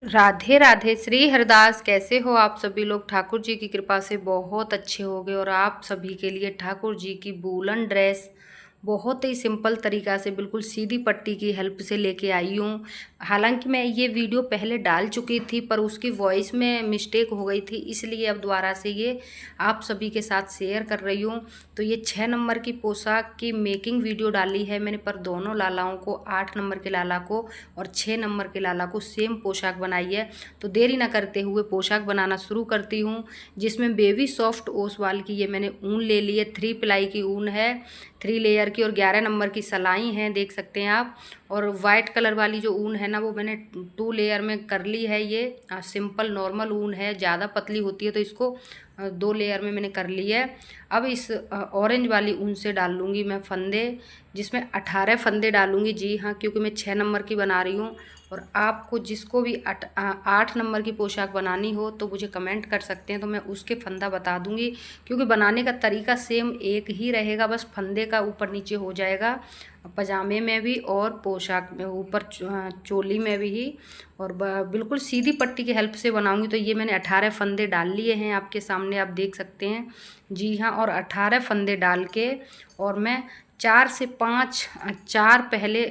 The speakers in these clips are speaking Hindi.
राधे राधे। श्री हरदास। कैसे हो आप सभी लोग? ठाकुर जी की कृपा से बहुत अच्छे हो गए। और आप सभी के लिए ठाकुर जी की वूलन ड्रेस बहुत ही सिंपल तरीका से बिल्कुल सीधी पट्टी की हेल्प से लेके आई हूँ। हालांकि मैं ये वीडियो पहले डाल चुकी थी पर उसकी वॉइस में मिस्टेक हो गई थी, इसलिए अब दोबारा से ये आप सभी के साथ शेयर कर रही हूँ। तो ये 6 नंबर की पोशाक की मेकिंग वीडियो डाली है मैंने, पर दोनों लालाओं को, 8 नंबर के लाला को और 6 नंबर के लाला को सेम पोशाक बनाई है। तो देरी ना करते हुए पोशाक बनाना शुरू करती हूँ। जिसमें बेबी सॉफ्ट ओसवाल की ये मैंने ऊन ले ली है, 3 प्लाई की ऊन है, 3 लेयर की, और 11 नंबर की सलाई है, देख सकते हैं आप। और वाइट कलर वाली जो ऊन है ना, वो मैंने 2 लेयर में कर ली है। ये सिंपल नॉर्मल ऊन है, ज़्यादा पतली होती है तो इसको 2 लेयर में मैंने कर ली है। अब इस ऑरेंज वाली ऊन से डाल लूँगी मैं फंदे, जिसमें 18 फंदे डालूँगी। जी हाँ, क्योंकि मैं 6 नंबर की बना रही हूँ। और आपको जिसको भी 8 नंबर की पोशाक बनानी हो तो मुझे कमेंट कर सकते हैं, तो मैं उसके फंदा बता दूंगी। क्योंकि बनाने का तरीका सेम एक ही रहेगा, बस फंदे का ऊपर नीचे हो जाएगा, पजामे में भी और पोशाक में ऊपर चोली में भी ही। और बिल्कुल सीधी पट्टी की हेल्प से बनाऊंगी। तो ये मैंने 18 फंदे डाल लिए हैं, आपके सामने आप देख सकते हैं। जी हाँ, और 18 फंदे डाल के और मैं 4 से 5 4 पहले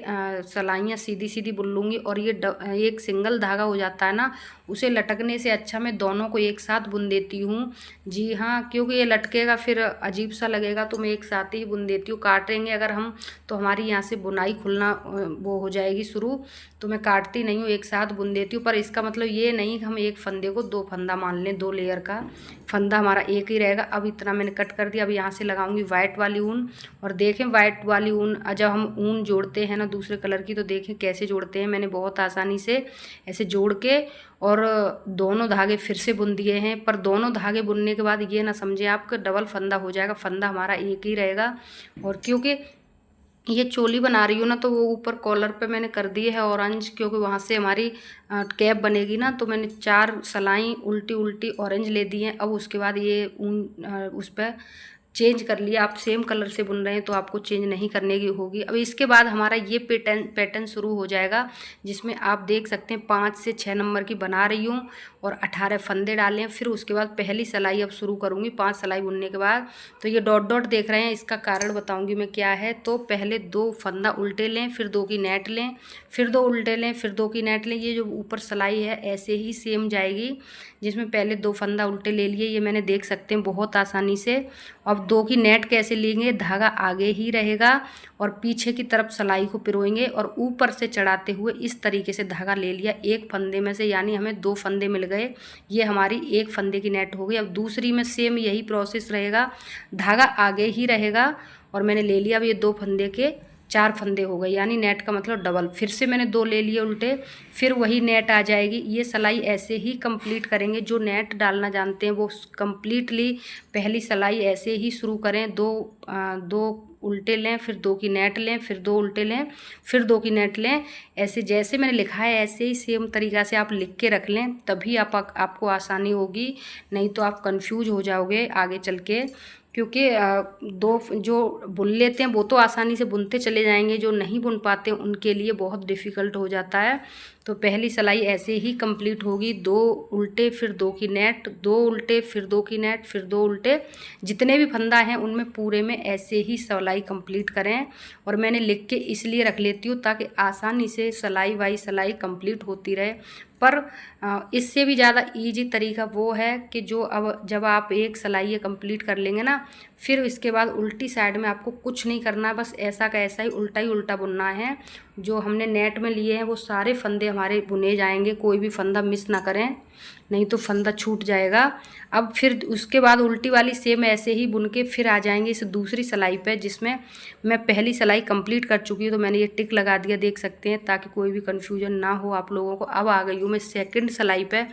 सलाइयाँ सीधी सीधी बुन लूँगी। और ये एक सिंगल धागा हो जाता है ना, उसे लटकने से अच्छा मैं दोनों को एक साथ बुन देती हूँ। जी हाँ, क्योंकि ये लटकेगा फिर अजीब सा लगेगा, तो मैं एक साथ ही बुन देती हूँ। काटेंगे अगर हम तो हमारी यहाँ से बुनाई खुलना वो हो जाएगी शुरू, तो मैं काटती नहीं हूँ, एक साथ बुन देती हूँ। पर इसका मतलब ये नहीं कि हम एक फंदे को 2 फंदा मान लें, 2 लेयर का फंदा हमारा एक ही रहेगा। अब इतना मैंने कट कर दिया। अब यहाँ से लगाऊंगी वाइट वाली ऊन। और देखें वाइट वाली ऊन जब हम ऊन जोड़ते हैं ना दूसरे कलर की, तो देखें कैसे जोड़ते हैं। मैंने बहुत आसानी से ऐसे जोड़ के और दोनों धागे फिर से बुन दिए हैं। पर दोनों धागे बुनने के बाद ये ना समझे आपका डबल फंदा हो जाएगा, फंदा हमारा एक ही रहेगा। और क्योंकि ये चोली बना रही हूँ ना, तो वो ऊपर कॉलर पे मैंने कर दिए है ऑरेंज, क्योंकि वहाँ से हमारी कैप बनेगी ना। तो मैंने 4 सलाई उल्टी उल्टी ऑरेंज ले दी हैं। अब उसके बाद ये ऊन उस पर चेंज कर लिया। आप सेम कलर से बुन रहे हैं तो आपको चेंज नहीं करने की होगी। अब इसके बाद हमारा ये पैटर्न शुरू हो जाएगा, जिसमें आप देख सकते हैं 5 से 6 नंबर की बना रही हूँ और 18 फंदे डाले हैं। फिर उसके बाद पहली सिलाई अब शुरू करूँगी 5 सिलाई बुनने के बाद। तो ये डॉट डॉट देख रहे हैं, इसका कारण बताऊँगी मैं क्या है। तो पहले 2 फंदा उल्टे लें, फिर 2 की नेट लें, फिर 2 उल्टे लें, फिर 2 की नेट लें। ये जो ऊपर सिलाई है ऐसे ही सेम जाएगी, जिसमें पहले 2 फंदा उल्टे ले लिए, ये मैंने देख सकते हैं बहुत आसानी से। अब 2 की नेट कैसे लेंगे, धागा आगे ही रहेगा और पीछे की तरफ सिलाई को पिरोएंगे और ऊपर से चढ़ाते हुए इस तरीके से धागा ले लिया एक फंदे में से, यानी हमें 2 फंदे मिल गए। ये हमारी एक फंदे की नेट हो गई। अब दूसरी में सेम यही प्रोसेस रहेगा, धागा आगे ही रहेगा और मैंने ले लिया। अब ये 2 फंदे के 4 फंदे हो गए, यानी नेट का मतलब डबल। फिर से मैंने 2 ले लिए उल्टे, फिर वही नेट आ जाएगी। ये सिलाई ऐसे ही कंप्लीट करेंगे। जो नेट डालना जानते हैं वो कंप्लीटली पहली सिलाई ऐसे ही शुरू करें। 2 उल्टे लें, फिर 2 की नेट लें, फिर 2 उल्टे लें, फिर 2 की नेट लें। ऐसे जैसे मैंने लिखा है ऐसे ही सेम तरीक़ा से आप लिख के रख लें, तभी आपको आसानी होगी। नहीं तो आप कंफ्यूज हो जाओगे आगे चल के। क्योंकि 2 जो बुन लेते हैं वो तो आसानी से बुनते चले जाएंगे, जो नहीं बुन पाते उनके लिए बहुत डिफ़िकल्ट हो जाता है। तो पहली सिलाई ऐसे ही कंप्लीट होगी, 2 उल्टे फिर 2 की नेट, 2 उल्टे फिर 2 की नेट, फिर 2 उल्टे। जितने भी फंदा हैं उनमें पूरे में ऐसे ही सिलाई कंप्लीट करें। और मैंने लिख के इसलिए रख लेती हूँ ताकि आसानी से सिलाई बाई सिलाई कंप्लीट होती रहे। पर इससे भी ज़्यादा इजी तरीका वो है कि जब आप एक सिलाई ये कंप्लीट कर लेंगे ना, फिर इसके बाद उल्टी साइड में आपको कुछ नहीं करना, बस ऐसा का ऐसा ही उल्टा बुनना है। जो हमने नेट में लिए हैं वो सारे फंदे हमारे बुने जाएंगे, कोई भी फंदा मिस ना करें, नहीं तो फंदा छूट जाएगा। अब फिर उसके बाद उल्टी वाली सेम ऐसे ही बुन के फिर आ जाएंगे इस दूसरी सिलाई पे, जिसमें मैं पहली सिलाई कंप्लीट कर चुकी हूँ। तो मैंने ये टिक लगा दिया, देख सकते हैं, ताकि कोई भी कन्फ्यूजन ना हो आप लोगों को। अब आ गई हूँ मैं सेकंड सिलाई पे।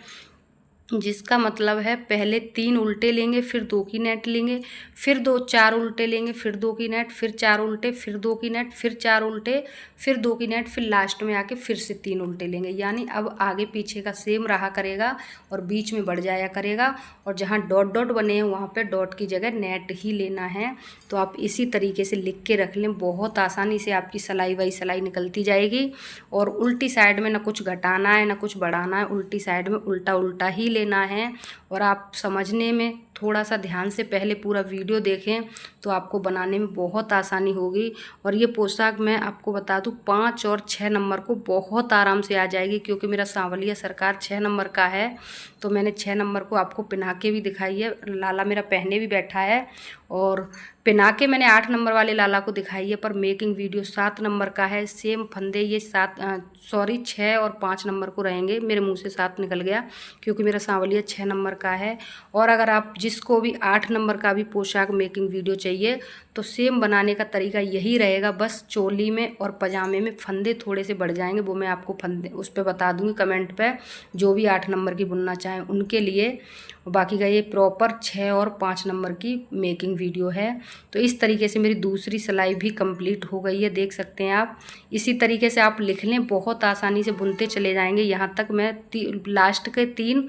जिसका मतलब है पहले 3 उल्टे लेंगे, फिर 2 की नेट लेंगे, फिर 4 उल्टे लेंगे, फिर 2 की नेट, फिर 4 उल्टे, फिर 2 की नेट, फिर 4 उल्टे, फिर 2 की नेट, फिर लास्ट में आके फिर से 3 उल्टे लेंगे। यानी अब आगे पीछे का सेम रहा करेगा और बीच में बढ़ जाया करेगा, और जहाँ डॉट डॉट बने हैं वहाँ पे डॉट की जगह नेट ही लेना है। तो आप इसी तरीके से लिख के रख लें, बहुत आसानी से आपकी सिलाई बाई सिलाई निकलती जाएगी। और उल्टी साइड में ना कुछ घटाना है ना कुछ बढ़ाना है, उल्टी साइड में उल्टा उल्टा ही लेना है। और आप समझने में थोड़ा सा ध्यान से पहले पूरा वीडियो देखें तो आपको बनाने में बहुत आसानी होगी। और ये पोशाक मैं आपको बता दूं 5 और 6 नंबर को बहुत आराम से आ जाएगी, क्योंकि मेरा सांवलिया सरकार 6 नंबर का है। तो मैंने 6 नंबर को आपको पहना के भी दिखाई है, लाला मेरा पहने भी बैठा है। और पहना के मैंने 8 नंबर वाले लाला को दिखाई है, पर मेकिंग वीडियो 7 नंबर का है। सेम फंदे ये 6 और 5 नंबर को रहेंगे। मेरे मुंह से 7 निकल गया क्योंकि मेरा सांवलिया 6 नंबर का है। और अगर आप जिसको भी 8 नंबर का भी पोशाक मेकिंग वीडियो चाहिए तो सेम बनाने का तरीका यही रहेगा, बस चोली में और पजामे में फंदे थोड़े से बढ़ जाएंगे, वो मैं आपको फंदे उस पर बता दूंगी कमेंट पे, जो भी 8 नंबर की बुनना चाहें उनके लिए। बाकी का ये प्रॉपर 6 और 5 नंबर की मेकिंग वीडियो है। तो इस तरीके से मेरी दूसरी सिलाई भी कंप्लीट हो गई है, देख सकते हैं आप। इसी तरीके से आप लिख लें, बहुत आसानी से बुनते चले जाएंगे। यहाँ तक मैं लास्ट के 3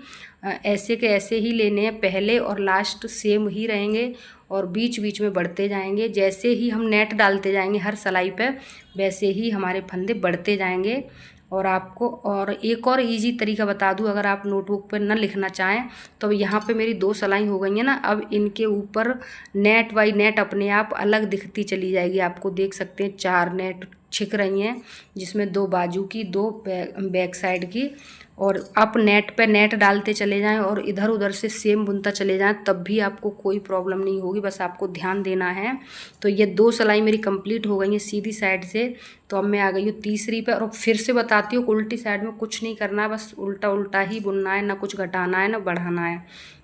ऐसे के ऐसे ही लेने हैं, पहले और लास्ट सेम ही रहेंगे और बीच बीच में बढ़ते जाएंगे। जैसे ही हम नेट डालते जाएंगे हर सिलाई पे, वैसे ही हमारे फंदे बढ़ते जाएंगे। और आपको और एक और इजी तरीका बता दूं, अगर आप नोटबुक पर न लिखना चाहें तो यहाँ पे मेरी 2 सिलाई हो गई है ना, अब इनके ऊपर नेट बाई नेट अपने आप अलग दिखती चली जाएगी। आपको देख सकते हैं 4 नेट छिक रही हैं, जिसमें 2 बाजू की, 2 बैक साइड की। और आप नेट पे नेट डालते चले जाएं और इधर उधर से सेम बुनता चले जाएं, तब भी आपको कोई प्रॉब्लम नहीं होगी, बस आपको ध्यान देना है। तो ये 2 सिलाई मेरी कंप्लीट हो गई है सीधी साइड से। तो अब मैं आ गई हूँ तीसरी पे, और फिर से बताती हूँ उल्टी साइड में कुछ नहीं करना है, बस उल्टा उल्टा ही बुनना है, ना कुछ घटाना है ना बढ़ाना है।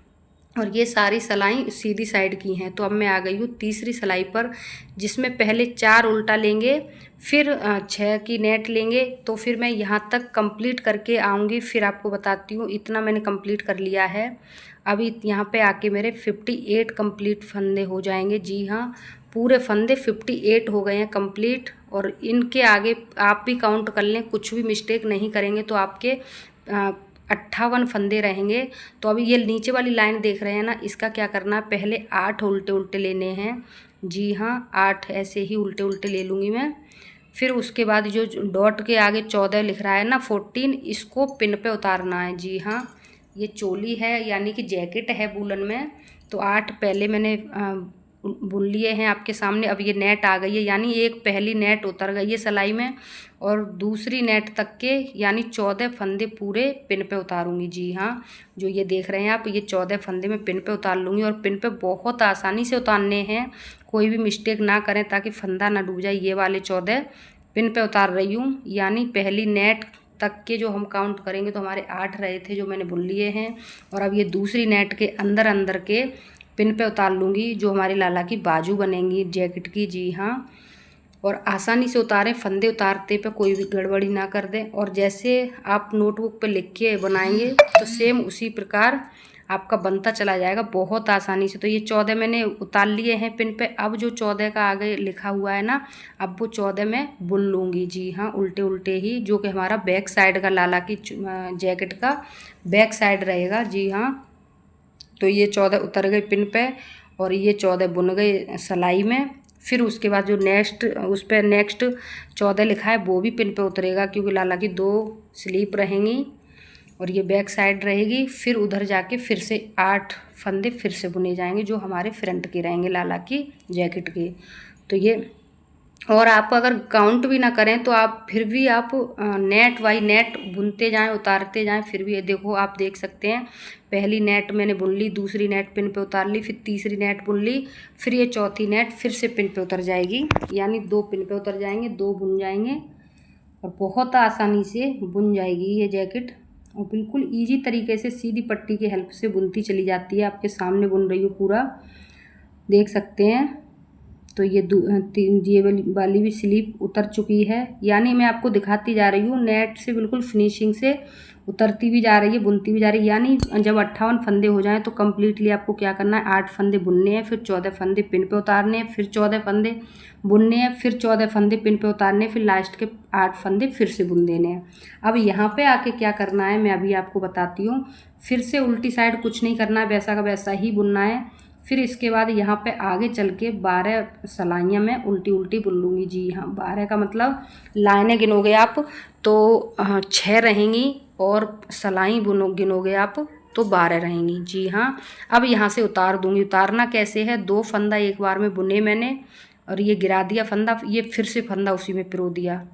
और ये सारी सिलाई सीधी साइड की हैं। तो अब मैं आ गई हूँ तीसरी सिलाई पर, जिसमें पहले 4 उल्टा लेंगे, फिर 6 की नेट लेंगे। तो फिर मैं यहाँ तक कंप्लीट करके आऊँगी, फिर आपको बताती हूँ। इतना मैंने कंप्लीट कर लिया है। अभी यहाँ पे आके मेरे 58 कंप्लीट फंदे हो जाएंगे। जी हाँ, पूरे फंदे 58 हो गए हैं कंप्लीट। और इनके आगे आप भी काउंट कर लें, कुछ भी मिस्टेक नहीं करेंगे तो आपके 58 फंदे रहेंगे। तो अभी ये नीचे वाली लाइन देख रहे हैं ना, इसका क्या करना है, पहले 8 उल्टे उल्टे लेने हैं। जी हाँ, 8 ऐसे ही उल्टे उल्टे ले लूँगी मैं। फिर उसके बाद जो डॉट के आगे 14 लिख रहा है ना, 14, इसको पिन पे उतारना है। जी हाँ, ये चोली है यानी कि जैकेट है वूलन में। तो 8 पहले मैंने बुन लिए हैं आपके सामने। अब ये नेट आ गई है, यानी एक पहली नेट उतर गई है सिलाई में, और दूसरी नेट तक के यानी 14 फंदे पूरे पिन पे उतारूंगी। जी हाँ, जो ये देख रहे हैं आप, ये 14 फंदे मैं पिन पे उतार लूँगी। और पिन पे बहुत आसानी से उतारने हैं, कोई भी मिस्टेक ना करें ताकि फंदा ना डूब जाए। ये वाले 14 पिन पे उतार रही हूँ, यानी पहली नेट तक के जो हम काउंट करेंगे तो हमारे 8 रहे थे जो मैंने बुन लिए हैं। और अब ये दूसरी नेट के अंदर अंदर के पिन पे उतार लूँगी, जो हमारी लाला की बाजू बनेंगी जैकेट की। जी हाँ, और आसानी से उतारें, फंदे उतारते पे कोई भी गड़बड़ी ना कर दें। और जैसे आप नोटबुक पे लिख के बनाएंगे तो सेम उसी प्रकार आपका बनता चला जाएगा बहुत आसानी से। तो ये 14 मैंने उतार लिए हैं पिन पे। अब जो 14 का आगे लिखा हुआ है ना, अब वो 14 मैं बुन लूँगी। जी हाँ, उल्टे उल्टे ही, जो कि हमारा बैक साइड का लाला की जैकेट का बैक साइड रहेगा। जी हाँ, तो ये 14 उतर गए पिन पे और ये 14 बुन गए सिलाई में। फिर उसके बाद जो नेक्स्ट उस पर नेक्स्ट 14 लिखा है वो भी पिन पे उतरेगा, क्योंकि लाला की 2 स्लीप रहेंगी और ये बैक साइड रहेगी। फिर उधर जाके फिर से 8 फंदे फिर से बुने जाएंगे, जो हमारे फ्रंट के रहेंगे लाला की जैकेट के। तो ये, और आप अगर काउंट भी ना करें तो आप फिर भी आप नेट बाई नेट बुनते जाएं, उतारते जाएं, फिर भी देखो आप देख सकते हैं, पहली नेट मैंने बुन ली, दूसरी नेट पिन पे उतार ली, फिर तीसरी नेट बुन ली, फिर ये चौथी नेट फिर से पिन पे उतर जाएगी, यानी 2 पिन पे उतर जाएंगे, 2 बुन जाएंगे और बहुत आसानी से बुन जाएगी ये जैकेट। और बिल्कुल ईजी तरीके से सीधी पट्टी की हेल्प से बुनती चली जाती है। आपके सामने बुन रही हूँ पूरा, देख सकते हैं। तो ये ये वाली भी स्लीप उतर चुकी है, यानी मैं आपको दिखाती जा रही हूँ नेट से बिल्कुल फिनिशिंग से उतरती भी जा रही है, बुनती भी जा रही है। यानी जब 58 फंदे हो जाएं तो कम्प्लीटली आपको क्या करना है, 8 फंदे बुनने हैं, फिर 14 फंदे पिन पे उतारने हैं, फिर 14 फंदे बुनने हैं, फिर 14 फंदे पिन पे उतारने हैं, फिर लास्ट के 8 फंदे फिर से बुन देने हैं। अब यहाँ पे आके क्या करना है मैं अभी आपको बताती हूँ। फिर से उल्टी साइड कुछ नहीं करना है, वैसा का वैसा ही बुनना है। फिर इसके बाद यहाँ पे आगे चल के 12 सलाइयाँ मैं उल्टी उल्टी बुन लूँगी। जी हाँ, 12 का मतलब लाइनें गिनोगे आप तो 6 रहेंगी और सलाई गिनोगे आप तो 12 रहेंगी। जी हाँ, अब यहाँ से उतार दूँगी। उतारना कैसे है, 2 फंदा एक बार में बुने मैंने और ये गिरा दिया फंदा, ये फिर से फंदा उसी में पिरो दिया।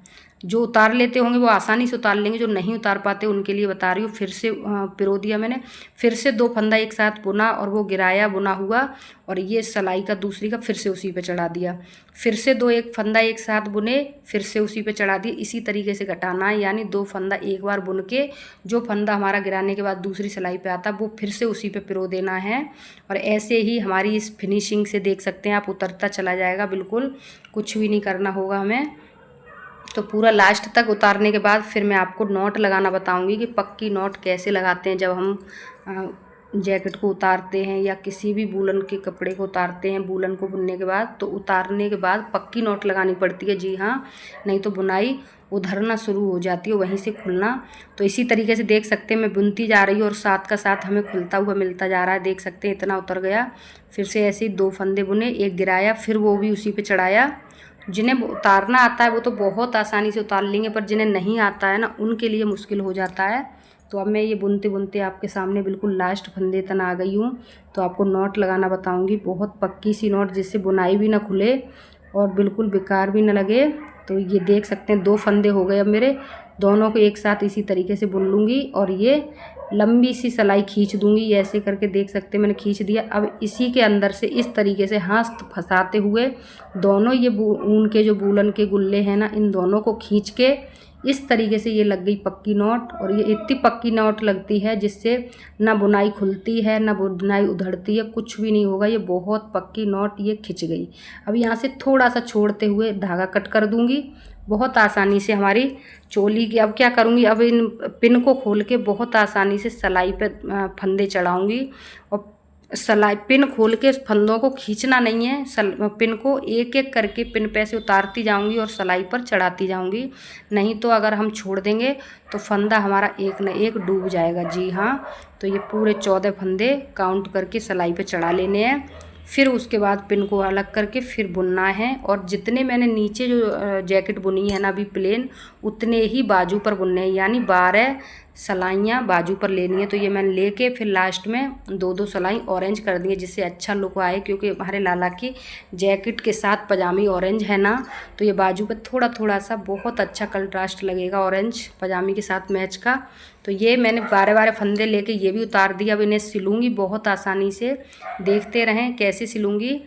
जो उतार लेते होंगे वो आसानी से उतार लेंगे, जो नहीं उतार पाते उनके लिए बता रही हूँ। फिर से पिरो दिया मैंने, फिर से 2 फंदा एक साथ बुना और वो गिराया बुना हुआ और ये सलाई का दूसरी का फिर से उसी पे चढ़ा दिया। फिर से 2 एक फंदा एक साथ बुने, फिर से उसी पे चढ़ा दिए। इसी तरीके से घटाना है, यानी 2 फंदा एक बार बुन के जो फंदा हमारा गिराने के बाद दूसरी सलाई पे आता वो फिर से उसी पे पिरो देना है। और ऐसे ही हमारी इस फिनिशिंग से देख सकते हैं आप, उतरता चला जाएगा, बिल्कुल कुछ भी नहीं करना होगा हमें। तो पूरा लास्ट तक उतारने के बाद फिर मैं आपको नॉट लगाना बताऊंगी कि पक्की नॉट कैसे लगाते हैं। जब हम जैकेट को उतारते हैं या किसी भी वूलन के कपड़े को उतारते हैं, वूलन को बुनने के बाद, तो उतारने के बाद पक्की नॉट लगानी पड़ती है। जी हाँ, नहीं तो बुनाई उधरना शुरू हो जाती है, वहीं से खुलना। तो इसी तरीके से देख सकते हैं मैं बुनती जा रही हूँ और साथ का साथ हमें खुलता हुआ मिलता जा रहा है। देख सकते हैं इतना उतर गया। फिर से ऐसे ही 2 फंदे बुने, एक गिराया, फिर वो भी उसी पे चढ़ाया। जिन्हें उतारना आता है वो तो बहुत आसानी से उतार लेंगे, पर जिन्हें नहीं आता है ना, उनके लिए मुश्किल हो जाता है। तो अब मैं ये बुनते बुनते आपके सामने बिल्कुल लास्ट फंदे तक आ गई हूँ। तो आपको नॉट लगाना बताऊँगी, बहुत पक्की सी नॉट, जिससे बुनाई भी ना खुले और बिल्कुल बेकार भी ना लगे। तो ये देख सकते हैं 2 फंदे हो गए। अब मेरे दोनों को एक साथ इसी तरीके से बुन लूँगी और ये लंबी सी सलाई खींच दूँगी। ऐसे करके देख सकते हैं मैंने खींच दिया। अब इसी के अंदर से इस तरीके से हाथ फंसाते हुए दोनों ये ऊन के जो वूलन के गुल्ले हैं ना, इन दोनों को खींच के इस तरीके से ये लग गई पक्की नॉट। और ये इतनी पक्की नॉट लगती है जिससे ना बुनाई खुलती है ना बुनाई उधड़ती है, कुछ भी नहीं होगा। ये बहुत पक्की नॉट ये खिंच गई। अब यहाँ से थोड़ा सा छोड़ते हुए धागा कट कर दूँगी। बहुत आसानी से हमारी चोली की, अब क्या करूँगी, अब इन पिन को खोल के बहुत आसानी से सलाई पे फंदे चढ़ाऊँगी। और सलाई पिन खोल के फंदों को खींचना नहीं है, पिन को एक एक करके पिन पे से उतारती जाऊंगी और सलाई पर चढ़ाती जाऊंगी। नहीं तो अगर हम छोड़ देंगे तो फंदा हमारा एक न एक डूब जाएगा। जी हाँ, तो ये पूरे 14 फंदे काउंट करके सलाई पे चढ़ा लेने हैं। फिर उसके बाद पिन को अलग करके फिर बुनना है। और जितने मैंने नीचे जो जैकेट बुनी है ना अभी प्लेन, उतने ही बाजू पर बुनने हैं, यानी 12 सलाइयाँ बाजू पर लेनी है। तो ये मैंने लेके फिर लास्ट में 2-2 सलाई ऑरेंज कर दी है, जिससे अच्छा लुक आए। क्योंकि हमारे लाला की जैकेट के साथ पजामी ऑरेंज है ना, तो ये बाजू पर थोड़ा थोड़ा सा बहुत अच्छा कंट्रास्ट लगेगा ऑरेंज पजामी के साथ मैच का। तो ये मैंने 12 फंदे लेके ये भी उतार दिया। अब इन्हें सिलूँगी बहुत आसानी से, देखते रहें कैसे सिलूँगी।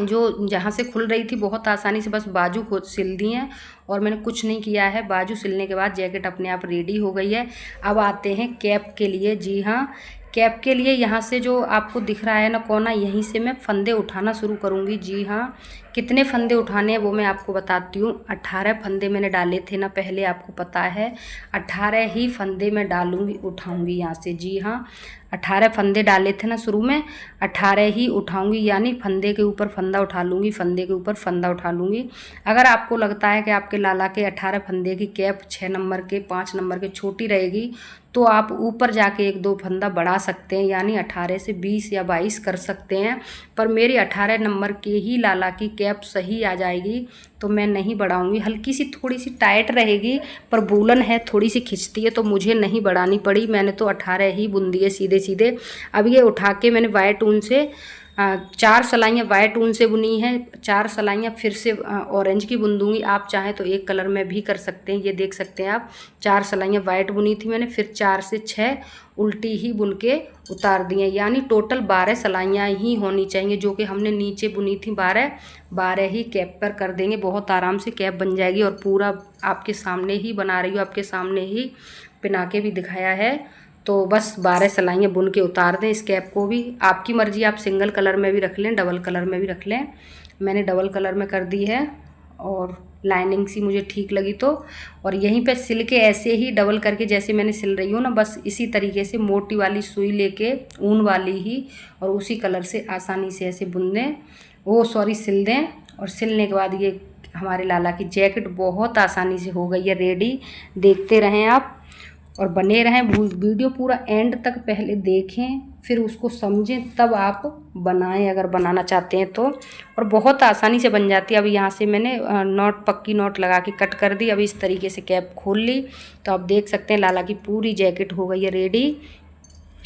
जो जहाँ से खुल रही थी बहुत आसानी से बस बाजू को सिल दी हैं और मैंने कुछ नहीं किया है। बाजू सिलने के बाद जैकेट अपने आप रेडी हो गई है। अब आते हैं कैप के लिए। जी हाँ, कैप के लिए यहाँ से जो आपको दिख रहा है ना कोना, यहीं से मैं फंदे उठाना शुरू करूँगी। जी हाँ, कितने फंदे उठाने हैं वो मैं आपको बताती हूँ। 18 फंदे मैंने डाले थे ना पहले, आपको पता है। 18 ही फंदे मैं डालूँगी, उठाऊँगी यहाँ से। जी हाँ, 18 फंदे डाले थे ना शुरू में, 18 ही उठाऊँगी। यानी फंदे के ऊपर फंदा उठा लूँगी, फंदे के ऊपर फंदा उठा लूँगी। अगर आपको लगता है कि आपके लाला के 18 फंदे की कैप 6 नंबर के 5 नंबर के छोटी रहेगी, तो आप ऊपर जाके 1-2 फंदा बढ़ा सकते हैं, यानी 18 से 20 या 22 कर सकते हैं। पर मेरी 18 नंबर के ही लाला की कैप सही आ जाएगी, तो मैं नहीं बढ़ाऊंगी। हल्की सी थोड़ी सी टाइट रहेगी, पर वूलन है थोड़ी सी खिंचती है, तो मुझे नहीं बढ़ानी पड़ी। मैंने तो 18 ही बुन दिए सीधे सीधे। अब ये उठा के मैंने वाइट ऊन से 4 सलाइयाँ वाइट ऊन से बुनी हैं, 4 सलाइयाँ फिर से ऑरेंज की बुन दूँगी। आप चाहें तो एक कलर में भी कर सकते हैं। ये देख सकते हैं आप, 4 सलाइयाँ वाइट बुनी थी मैंने, फिर 4 से 6 उल्टी ही बुन के उतार दी हैं। यानी टोटल 12 सलाइयाँ ही होनी चाहिए, जो कि हमने नीचे बुनी थी 12 ही कैप पर कर देंगे। बहुत आराम से कैप बन जाएगी। और पूरा आपके सामने ही बना रही हूँ, आपके सामने ही पिना के भी दिखाया है। तो बस 12 सलाइयाँ बुन के उतार दें इस कैप को भी। आपकी मर्ज़ी, आप सिंगल कलर में भी रख लें, डबल कलर में भी रख लें। मैंने डबल कलर में कर दी है और लाइनिंग सी मुझे ठीक लगी तो। और यहीं पे सिल के ऐसे ही डबल करके जैसे मैंने सिल रही हूँ ना, बस इसी तरीके से मोटी वाली सुई लेके ऊन वाली ही, और उसी कलर से आसानी से ऐसे बुन दें, सिल दें। और सिलने के बाद ये हमारे लाला की जैकेट बहुत आसानी से हो गई है रेडी। देखते रहें आप और बने रहें, वीडियो पूरा एंड तक पहले देखें, फिर उसको समझें, तब आप बनाएं अगर बनाना चाहते हैं तो। और बहुत आसानी से बन जाती है। अब यहाँ से मैंने पक्की नॉट लगा के कट कर दी। अब इस तरीके से कैप खोल ली, तो आप देख सकते हैं लाला की पूरी जैकेट हो गई है रेडी।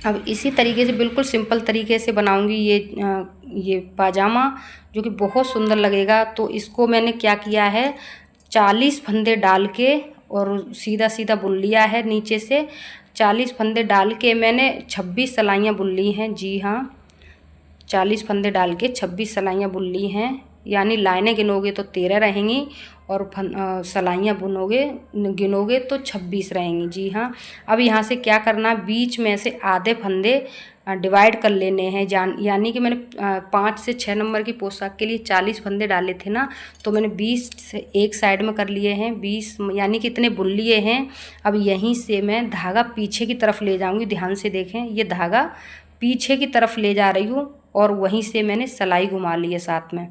अब इसी तरीके से बिल्कुल सिंपल तरीके से बनाऊंगी ये पाजामा, जो कि बहुत सुंदर लगेगा। तो इसको मैंने क्या किया है, 40 फंदे डाल के और सीधा सीधा बुन लिया है। नीचे से 40 फंदे डाल के मैंने 26 सिलाइयाँ बुन ली हैं। जी हाँ, 40 फंदे डाल के 26 सिलाइयाँ बुन ली हैं। यानी लाइनें गिनोगे तो 13 रहेंगी और सिलाइयाँ गिनोगे तो 26 रहेंगी। जी हाँ। अब यहाँ से क्या करना, बीच में से आधे फंदे डिवाइड कर लेने हैं। यानी कि मैंने 5 से 6 नंबर की पोशाक के लिए 40 फंदे डाले थे ना, तो मैंने 20 से एक साइड में कर लिए हैं। 20 यानी कि इतने बुन लिए हैं। अब यहीं से मैं धागा पीछे की तरफ ले जाऊँगी। ध्यान से देखें, ये धागा पीछे की तरफ ले जा रही हूँ और वहीं से मैंने सिलाई घुमा ली है साथ में।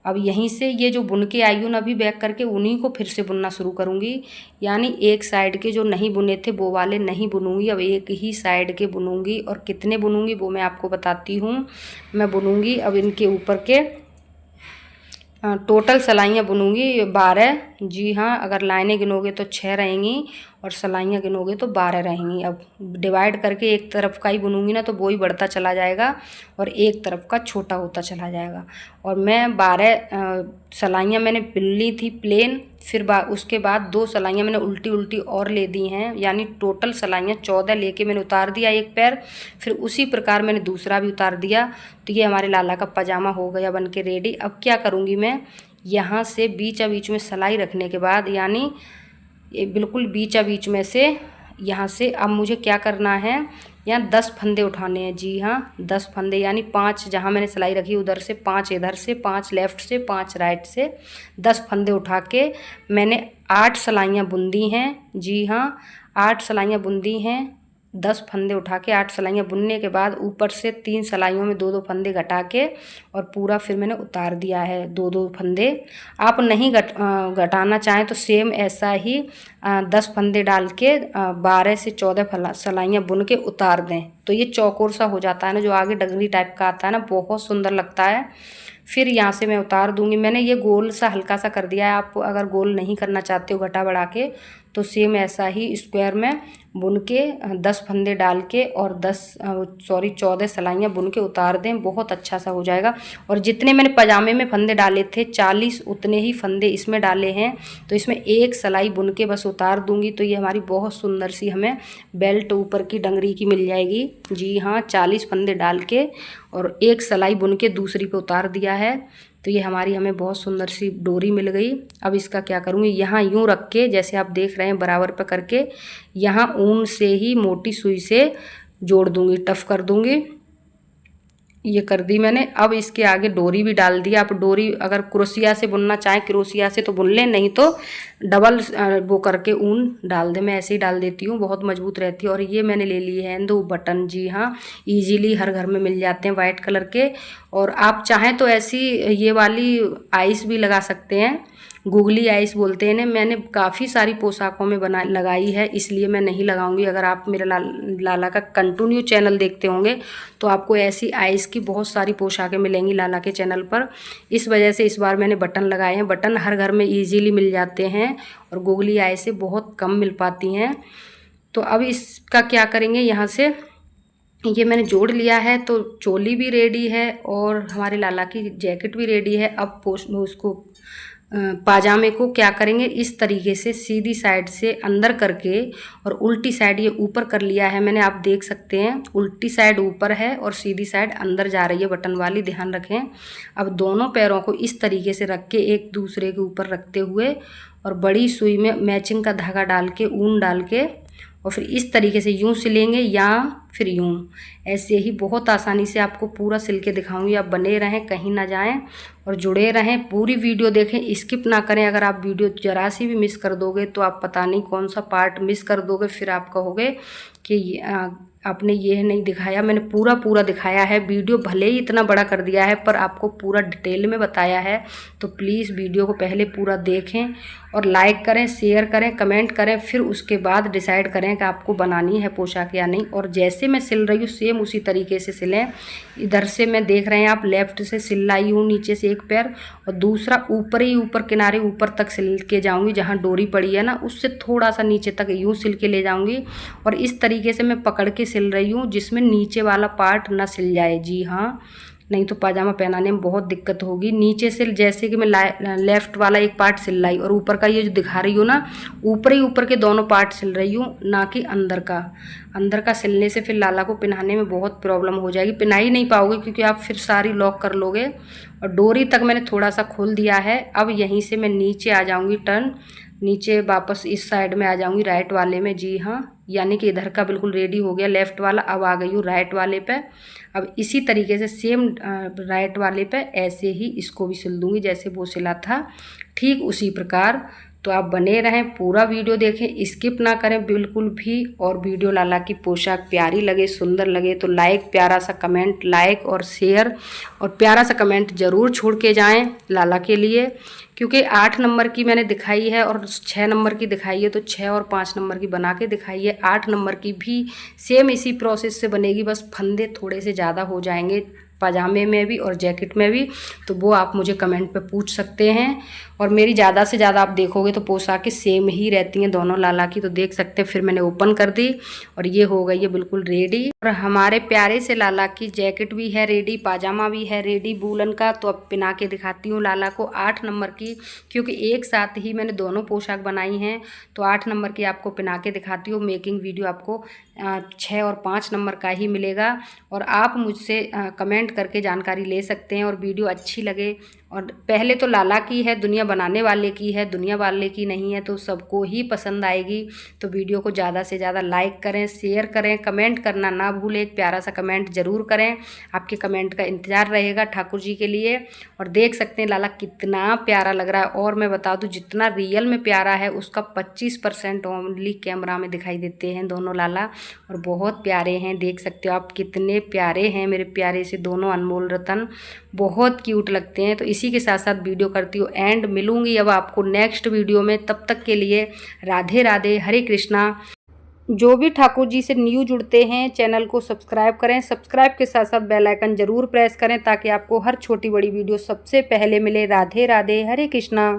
अब यहीं से ये जो बुन के आई हूँ ना अभी बैक करके, उन्हीं को फिर से बुनना शुरू करूँगी। यानी एक साइड के जो नहीं बुने थे वो वाले नहीं बुनूँगी, अब एक ही साइड के बुनूँगी। और कितने बुनूँगी वो मैं आपको बताती हूँ। मैं बुनूँगी अब इनके ऊपर के टोटल सिलाइयाँ बुनूँगी 12। जी हाँ, अगर लाइनें गिनोगे तो 6 रहेंगी और सिलाइयाँ गिनोगे तो 12 रहेंगी। अब डिवाइड करके एक तरफ का ही बुनूँगी ना, तो वो ही बढ़ता चला जाएगा और एक तरफ का छोटा होता चला जाएगा। और मैं 12 सिलाइयाँ मैंने बुन ली थी प्लेन, फिर उसके बाद 2 सिलाइयाँ मैंने उल्टी उल्टी और ले दी हैं। यानी टोटल सिलाइयाँ 14 लेके मैंने उतार दिया एक पैर, फिर उसी प्रकार मैंने दूसरा भी उतार दिया। तो ये हमारे लाला का पजामा हो गया बन के रेडी। अब क्या करूँगी मैं, यहाँ से बीच बीच में सिलाई रखने के बाद, यानी ये बिल्कुल बीच बीच में से यहाँ से अब मुझे क्या करना है, यहाँ 10 फंदे उठाने हैं। जी हाँ, 10 फंदे, यानी 5 जहाँ मैंने सिलाई रखी उधर से 5 इधर से, 5 लेफ़्ट से, 5 राइट से, 10 फंदे उठा के मैंने 8 सिलाइयाँ बुन दी हैं। जी हाँ, 8 सिलाइयाँ बुन दी हैं। 10 फंदे उठा के 8 सिलाइयाँ बुनने के बाद ऊपर से 3 सिलाइयों में 2-2 फंदे घटा के और पूरा फिर मैंने उतार दिया है 2-2 फंदे। आप नहीं घटाना चाहें तो सेम ऐसा ही 10 फंदे डाल के 12 से 14 सिलाइयाँ बुन के उतार दें, तो ये चौकोर सा हो जाता है ना, जो आगे डगरी टाइप का आता है ना, बहुत सुंदर लगता है। फिर यहाँ से मैं उतार दूँगी। मैंने ये गोल सा हल्का सा कर दिया है। आप अगर गोल नहीं करना चाहते हो घटा बढ़ा के, तो सेम ऐसा ही स्क्वायर में बुन के 10 फंदे डाल के और 14 सिलाइयाँ बुन के उतार दें, बहुत अच्छा सा हो जाएगा। और जितने मैंने पजामे में फंदे डाले थे 40, उतने ही फंदे इसमें डाले हैं। तो इसमें एक सिलाई बुन के बस उतार दूंगी, तो ये हमारी बहुत सुंदर सी हमें बेल्ट ऊपर की डंगरी की मिल जाएगी। जी हाँ, 40 फंदे डाल के और एक सिलाई बुन के दूसरी पे उतार दिया है, तो ये हमें बहुत सुंदर सी डोरी मिल गई। अब इसका क्या करूँगी, यहाँ यूँ रख के, जैसे आप देख रहे हैं बराबर पे करके, यहाँ ऊन से ही मोटी सुई से जोड़ दूँगी, टफ कर दूँगी। ये कर दी मैंने। अब इसके आगे डोरी भी डाल दी। आप डोरी अगर क्रोशिया से बुनना चाहें, क्रोशिया से तो बुन लें, नहीं तो डबल वो करके ऊन डाल दें। मैं ऐसे ही डाल देती हूँ, बहुत मजबूत रहती है। और ये मैंने ले लिए हैं 2 बटन। जी हाँ, इजीली हर घर में मिल जाते हैं वाइट कलर के। और आप चाहें तो ऐसी ये वाली आइस भी लगा सकते हैं, गूगली आइस बोलते हैं ना। मैंने काफ़ी सारी पोशाकों में लगाई है, इसलिए मैं नहीं लगाऊंगी। अगर आप मेरे लाला का कंटिन्यू चैनल देखते होंगे तो आपको ऐसी आइस की बहुत सारी पोशाकें मिलेंगी लाला के चैनल पर। इस वजह से इस बार मैंने बटन लगाए हैं। बटन हर घर में ईजीली मिल जाते हैं और गूगली आइस से बहुत कम मिल पाती हैं। तो अब इसका क्या करेंगे, यहाँ से ये मैंने जोड़ लिया है, तो चोली भी रेडी है और हमारे लाला की जैकेट भी रेडी है। अब उसको पाजामे को क्या करेंगे, इस तरीके से सीधी साइड से अंदर करके और उल्टी साइड ये ऊपर कर लिया है मैंने। आप देख सकते हैं उल्टी साइड ऊपर है और सीधी साइड अंदर जा रही है बटन वाली, ध्यान रखें। अब दोनों पैरों को इस तरीके से रख के एक दूसरे के ऊपर रखते हुए और बड़ी सुई में मैचिंग का धागा डाल के, ऊन डाल के, और फिर इस तरीके से यूँ सिलेंगे, या फिर यूँ, ऐसे ही बहुत आसानी से आपको पूरा सिल के दिखाऊंगी। आप बने रहें, कहीं ना जाएं और जुड़े रहें, पूरी वीडियो देखें, स्किप ना करें। अगर आप वीडियो जरा सी भी मिस कर दोगे तो आप पता नहीं कौन सा पार्ट मिस कर दोगे, फिर आप कहोगे कि आपने ये नहीं दिखाया। मैंने पूरा दिखाया है, वीडियो भले ही इतना बड़ा कर दिया है पर आपको पूरा डिटेल में बताया है। तो प्लीज़ वीडियो को पहले पूरा देखें और लाइक करें, शेयर करें, कमेंट करें, फिर उसके बाद डिसाइड करें कि आपको बनानी है पोशाक या नहीं। और जैसे मैं सिल रही हूँ सेम उसी तरीके से सिलें। इधर से मैं देख रहे हैं आप, लेफ़्ट से सिलाई हूँ नीचे से एक पैर, और दूसरा ऊपर किनारे ऊपर तक सिल के जाऊँगी, जहाँ डोरी पड़ी है ना उससे थोड़ा सा नीचे तक यूँ सिल के ले जाऊँगी। और इस तरीके से मैं पकड़ के सिल रही हूँ जिसमें नीचे वाला पार्ट ना सिल जाए। जी हाँ, नहीं तो पाजामा पहनाने में बहुत दिक्कत होगी। नीचे से जैसे कि मैं लेफ़्ट वाला एक पार्ट सिल लाई और ऊपर का ये जो दिखा रही हूँ ना, ऊपर के दोनों पार्ट सिल रही हूँ, ना कि अंदर का सिलने से फिर लाला को पहनाने में बहुत प्रॉब्लम हो जाएगी, पहना ही नहीं पाओगे क्योंकि आप फिर सारी लॉक कर लोगे। और डोरी तक मैंने थोड़ा सा खोल दिया है। अब यहीं से मैं नीचे आ जाऊँगी, टर्न नीचे वापस इस साइड में आ जाऊँगी राइट वाले में। जी हाँ, यानी कि इधर का बिल्कुल रेडी हो गया लेफ़्ट वाला, अब आ गई हूँ राइट वाले पे। अब इसी तरीके से सेम राइट वाले पे ऐसे ही इसको भी सिल दूँगी जैसे वो सिला था, ठीक उसी प्रकार। तो आप बने रहें, पूरा वीडियो देखें, स्किप ना करें बिल्कुल भी। और वीडियो लाला की पोशाक प्यारी लगे, सुंदर लगे तो लाइक, प्यारा सा कमेंट, लाइक और शेयर और प्यारा सा कमेंट ज़रूर छोड़ के जाएं लाला के लिए। क्योंकि 8 नंबर की मैंने दिखाई है और 6 नंबर की दिखाई है, तो 6 और 5 नंबर की बना के दिखाई है। 8 नंबर की भी सेम इसी प्रोसेस से बनेगी, बस फंदे थोड़े से ज़्यादा हो जाएंगे पजामे में भी और जैकेट में भी, तो वो आप मुझे कमेंट पे पूछ सकते हैं। और मेरी ज़्यादा से ज़्यादा आप देखोगे तो पोशाकें सेम ही रहती हैं दोनों लाला की, तो देख सकते हैं। फिर मैंने ओपन कर दी और ये हो गई है बिल्कुल रेडी। और हमारे प्यारे से लाला की जैकेट भी है रेडी, पाजामा भी है रेडी वूलन का। तो अब पहना के दिखाती हूँ लाला को 8 नंबर की, क्योंकि एक साथ ही मैंने दोनों पोशाक बनाई हैं। तो 8 नंबर की आपको पहना के दिखाती हूँ। मेकिंग वीडियो आपको 6 और 5 नंबर का ही मिलेगा। और आप मुझसे कमेंट करके जानकारी ले सकते हैं। और वीडियो अच्छी लगे, और पहले तो लाला की है, दुनिया बनाने वाले की है, दुनिया वाले की नहीं है, तो सबको ही पसंद आएगी। तो वीडियो को ज़्यादा से ज़्यादा लाइक करें, शेयर करें, कमेंट करना ना भूलें। एक प्यारा सा कमेंट ज़रूर करें, आपके कमेंट का इंतज़ार रहेगा ठाकुर जी के लिए। और देख सकते हैं लाला कितना प्यारा लग रहा है। और मैं बता दूं, जितना रियल में प्यारा है उसका 25% ओनली कैमरा में दिखाई देते हैं दोनों लाला। और बहुत प्यारे हैं, देख सकते हो आप कितने प्यारे हैं मेरे प्यारे से दोनों अनमोल रतन, बहुत क्यूट लगते हैं। तो इसी के साथ साथ वीडियो करती हूँ एंड, मिलूंगी अब आपको नेक्स्ट वीडियो में। तब तक के लिए राधे राधे, हरे कृष्णा। जो भी ठाकुर जी से न्यू जुड़ते हैं चैनल को सब्सक्राइब करें, सब्सक्राइब के साथ साथ बेल आइकन जरूर प्रेस करें ताकि आपको हर छोटी बड़ी वीडियो सबसे पहले मिले। राधे राधे, हरे कृष्णा।